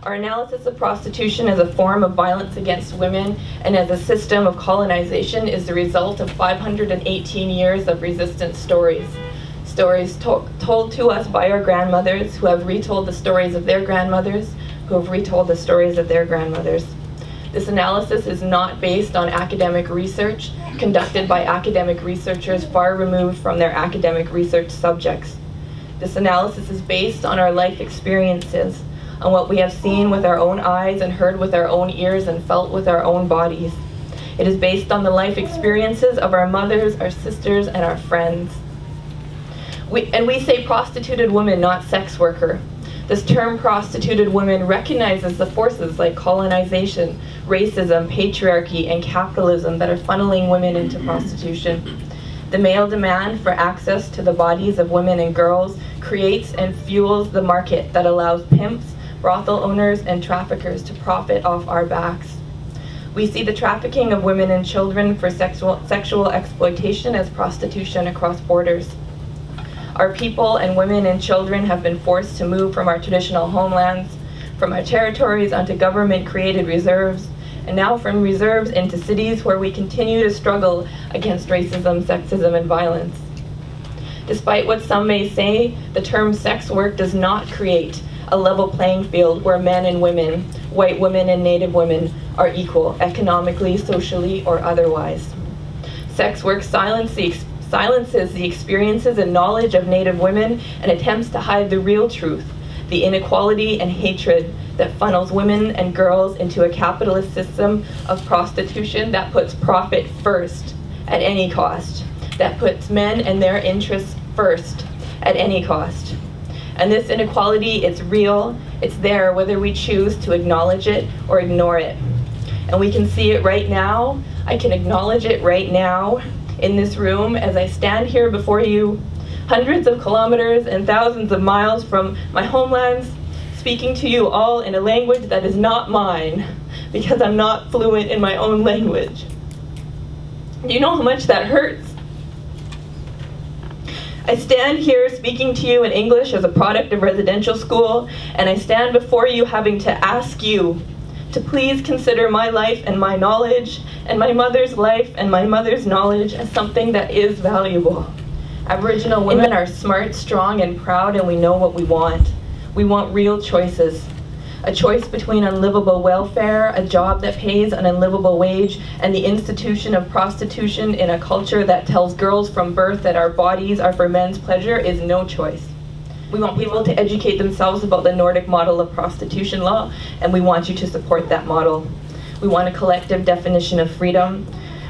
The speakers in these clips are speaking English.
Our analysis of prostitution as a form of violence against women and as a system of colonization is the result of 518 years of resistance stories. Stories told to us by our grandmothers, who have retold the stories of their grandmothers, who have retold the stories of their grandmothers. This analysis is not based on academic research conducted by academic researchers far removed from their academic research subjects. This analysis is based on our life experiences, on what we have seen with our own eyes and heard with our own ears and felt with our own bodies. It is based on the life experiences of our mothers, our sisters, and our friends. We say prostituted woman, not sex worker. This term prostituted women recognizes the forces like colonization, racism, patriarchy, and capitalism that are funneling women into prostitution. The male demand for access to the bodies of women and girls creates and fuels the market that allows pimps, brothel owners, and traffickers to profit off our backs. We see the trafficking of women and children for sexual exploitation as prostitution across borders. Our people and women and children have been forced to move from our traditional homelands, from our territories onto government-created reserves, and now from reserves into cities where we continue to struggle against racism, sexism, and violence. Despite what some may say, the term sex work does not create a level playing field where men and women, white women and Native women, are equal, economically, socially, or otherwise. Sex work silences the experiences and knowledge of Native women and attempts to hide the real truth, the inequality and hatred that funnels women and girls into a capitalist system of prostitution that puts profit first at any cost, that puts men and their interests first at any cost. And this inequality, it's real, it's there whether we choose to acknowledge it or ignore it. And we can see it right now. I can acknowledge it right now in this room as I stand here before you, hundreds of kilometers and thousands of miles from my homelands, speaking to you all in a language that is not mine, because I'm not fluent in my own language. Do you know how much that hurts? I stand here speaking to you in English as a product of residential school, and I stand before you having to ask you to please consider my life and my knowledge, and my mother's life and my mother's knowledge as something that is valuable. Aboriginal women are smart, strong, and proud, and we know what we want. We want real choices. A choice between unlivable welfare, a job that pays an unlivable wage, and the institution of prostitution in a culture that tells girls from birth that our bodies are for men's pleasure is no choice. We want people to educate themselves about the Nordic model of prostitution law, and we want you to support that model. We want a collective definition of freedom.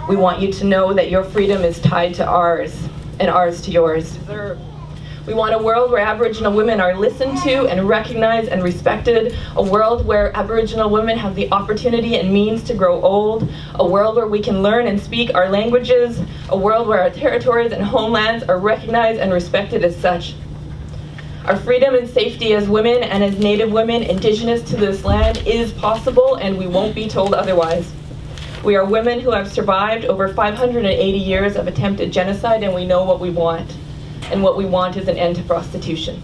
We want you to know that your freedom is tied to ours, and ours to yours. We want a world where Aboriginal women are listened to and recognized and respected, a world where Aboriginal women have the opportunity and means to grow old, a world where we can learn and speak our languages, a world where our territories and homelands are recognized and respected as such. Our freedom and safety as women and as Native women indigenous to this land is possible, and we won't be told otherwise. We are women who have survived over 580 years of attempted genocide, and we know what we want. And what we want is an end to prostitution.